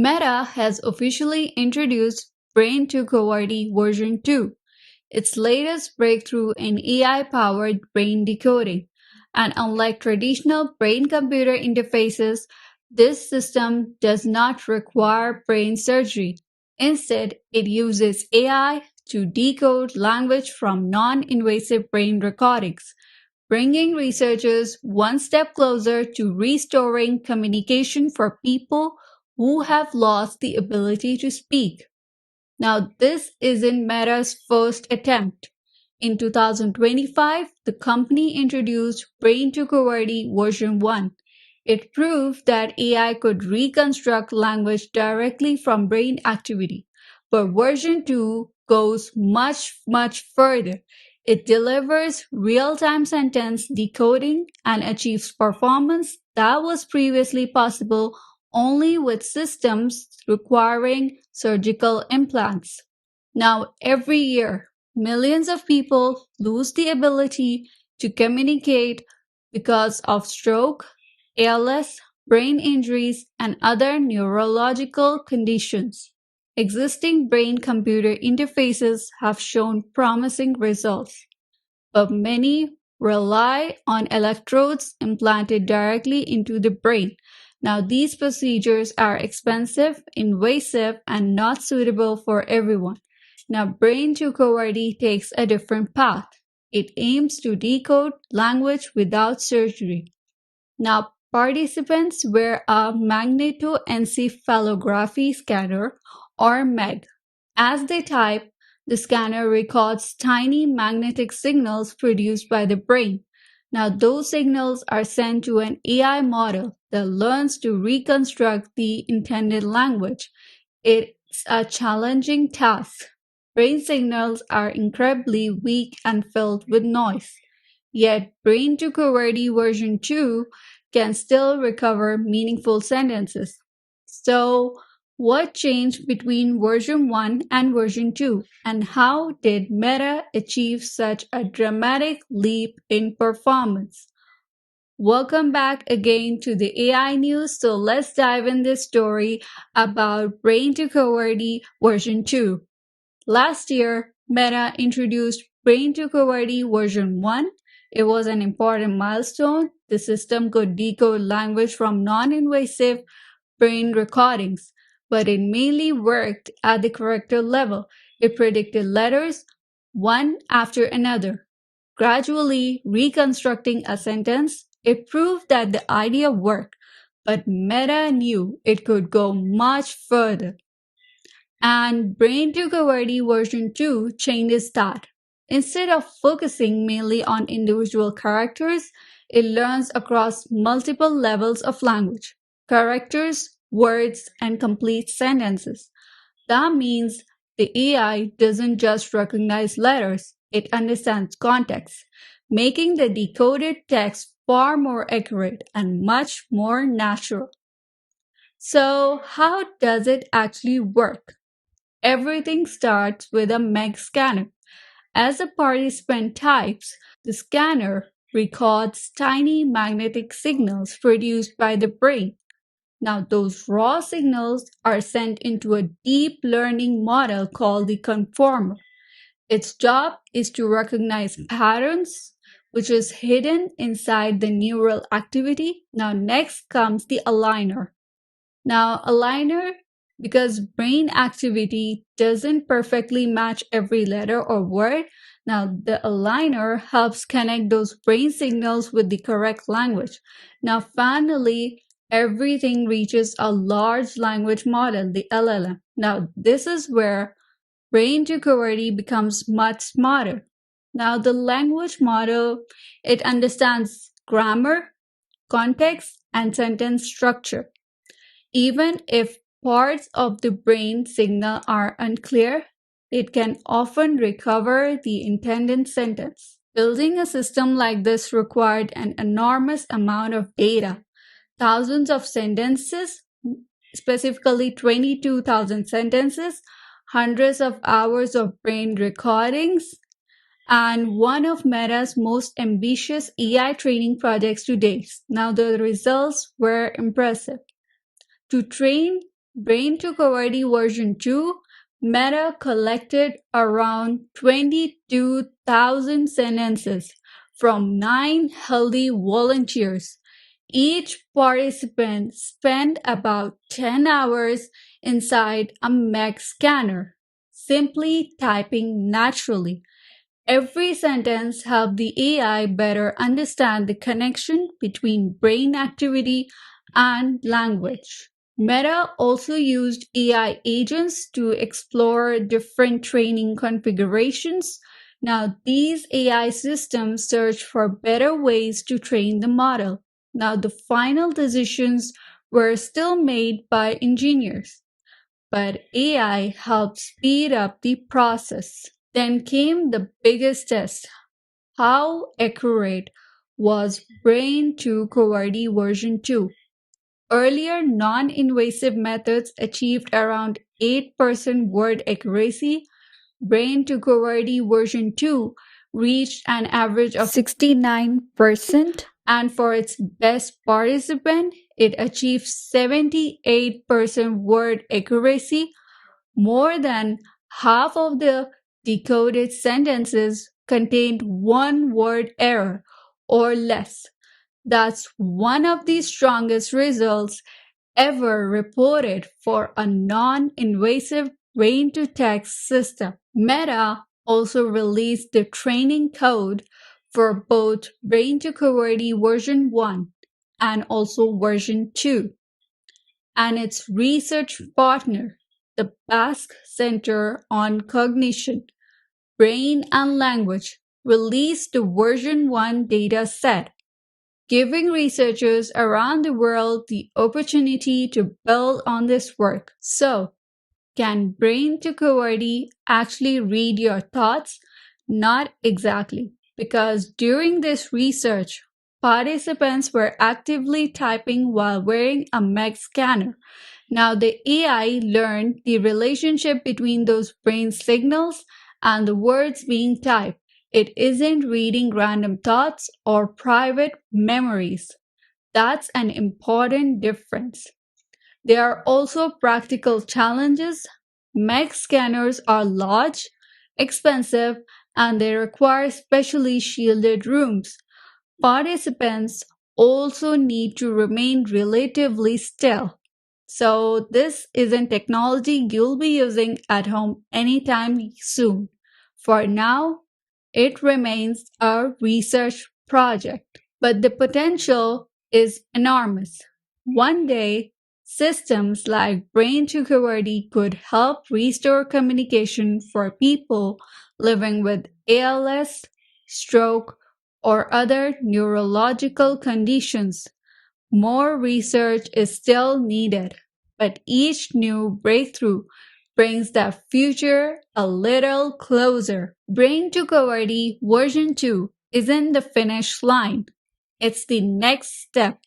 Meta has officially introduced Brain2Qwerty V2, its latest breakthrough in AI-powered brain decoding. And unlike traditional brain-computer interfaces, this system does not require brain surgery. Instead, it uses AI to decode language from non-invasive brain recordings, bringing researchers one step closer to restoring communication for people who have lost the ability to speak. Now, this isn't Meta's first attempt. In 2025, the company introduced Brain2Qwerty V1. It proved that AI could reconstruct language directly from brain activity. But version 2 goes much further. It delivers real-time sentence decoding and achieves performance that was previously possible only with systems requiring surgical implants. Now, every year, millions of people lose the ability to communicate because of stroke, ALS, brain injuries, and other neurological conditions. Existing brain-computer interfaces have shown promising results, but many rely on electrodes implanted directly into the brain. Now, these procedures are expensive, invasive, and not suitable for everyone. Now, Brain2Qwerty takes a different path. It aims to decode language without surgery. Now, participants wear a magnetoencephalography scanner or MEG. As they type, the scanner records tiny magnetic signals produced by the brain. Now, those signals are sent to an AI model that learns to reconstruct the intended language. It's a challenging task. Brain signals are incredibly weak and filled with noise. Yet, Brain2Qwerty V2 can still recover meaningful sentences. So, what changed between version 1 and version 2, and how did Meta achieve such a dramatic leap in performance? Welcome back again to the AI news. So let's dive in this story about Brain2Qwerty version 2. Last year, Meta introduced Brain2Qwerty version 1. It was an important milestone. The system could decode language from non-invasive brain recordings, but it mainly worked at the character level. It predicted letters one after another, gradually reconstructing a sentence. It proved that the idea worked, but Meta knew it could go much further. And Brain2Qwerty version 2 changes that. Instead of focusing mainly on individual characters, it learns across multiple levels of language, characters, words, and complete sentences. That means the AI doesn't just recognize letters, it understands context, making the decoded text far more accurate and much more natural. So, how does it actually work? Everything starts with a MEG scanner. As a participant types, the scanner records tiny magnetic signals produced by the brain. Now, those raw signals are sent into a deep learning model called the conformer. Its job is to recognize patterns, which is hidden inside the neural activity. Now, next comes the aligner. Now, aligner, because brain activity doesn't perfectly match every letter or word, now the aligner helps connect those brain signals with the correct language. Now, finally, everything reaches a large language model, the LLM. Now, this is where Brain2Qwerty becomes much smarter. Now, the language model, it understands grammar, context, and sentence structure. Even if parts of the brain signal are unclear, it can often recover the intended sentence. Building a system like this required an enormous amount of data, thousands of sentences, specifically 22,000 sentences, hundreds of hours of brain recordings, and one of Meta's most ambitious AI training projects to date. Now, the results were impressive. To train Brain2Qwerty version 2, Meta collected around 22,000 sentences from 9 healthy volunteers. Each participant spent about 10 hours inside a MEG scanner, simply typing naturally. Every sentence helped the AI better understand the connection between brain activity and language. Meta also used AI agents to explore different training configurations. Now, these AI systems search for better ways to train the model. Now, the final decisions were still made by engineers, but AI helped speed up the process. Then came the biggest test. How accurate was Brain2Qwerty version 2? Earlier non-invasive methods achieved around 8% word accuracy. Brain2Qwerty version 2 reached an average of 69%, and for its best participant, it achieved 78% word accuracy. More than half of the decoded sentences contained one word error or less. That's one of the strongest results ever reported for a non-invasive brain-to-text system. Meta also released the training code for both Brain2Qwerty version 1 and also version 2, and its research partner, the Basque Center on Cognition, Brain and Language, released the version 1 data set, giving researchers around the world the opportunity to build on this work. So, can Brain2Qwerty actually read your thoughts? Not exactly, because during this research, participants were actively typing while wearing a MEG scanner. Now, the AI learned the relationship between those brain signals and the words being typed. It isn't reading random thoughts or private memories. That's an important difference. There are also practical challenges. MEG scanners are large, expensive, and they require specially shielded rooms. Participants also need to remain relatively still. So, this isn't technology you'll be using at home anytime soon. For now, it remains a research project, but the potential is enormous. One day, systems like Brain2Qwerty could help restore communication for people living with ALS, stroke, or other neurological conditions. More research is still needed, but each new breakthrough brings that future a little closer. Brain2Qwerty version 2 isn't the finish line. It's the next step,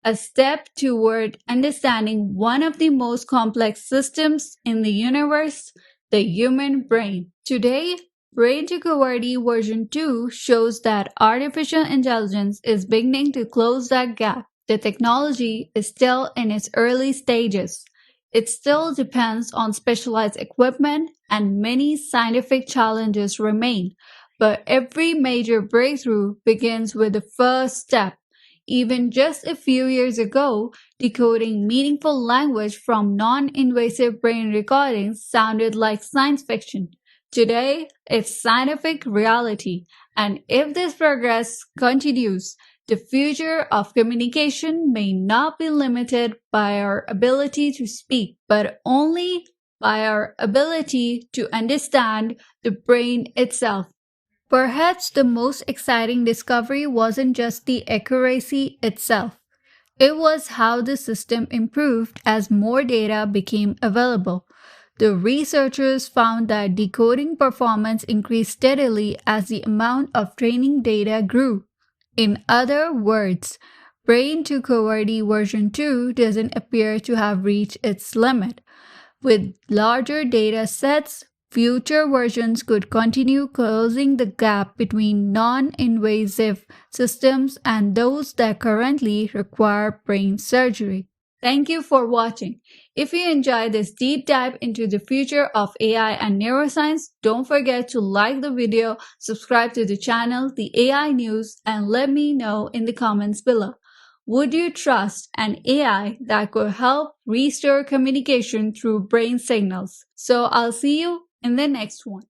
a step toward understanding one of the most complex systems in the universe, the human brain. Today, Brain2Qwerty version 2 shows that artificial intelligence is beginning to close that gap. The technology is still in its early stages. It still depends on specialized equipment, and many scientific challenges remain. But every major breakthrough begins with the first step. Even just a few years ago, decoding meaningful language from non-invasive brain recordings sounded like science fiction. Today, it's scientific reality, and if this progress continues, the future of communication may not be limited by our ability to speak, but only by our ability to understand the brain itself. Perhaps the most exciting discovery wasn't just the accuracy itself. It was how the system improved as more data became available. The researchers found that decoding performance increased steadily as the amount of training data grew. In other words, Brain2Qwerty version 2 doesn't appear to have reached its limit. With larger data sets, future versions could continue closing the gap between non-invasive systems and those that currently require brain surgery. Thank you for watching. If you enjoyed this deep dive into the future of AI and neuroscience, don't forget to like the video, subscribe to the channel, The AI News, and let me know in the comments below. Would you trust an AI that could help restore communication through brain signals? So I'll see you in the next one.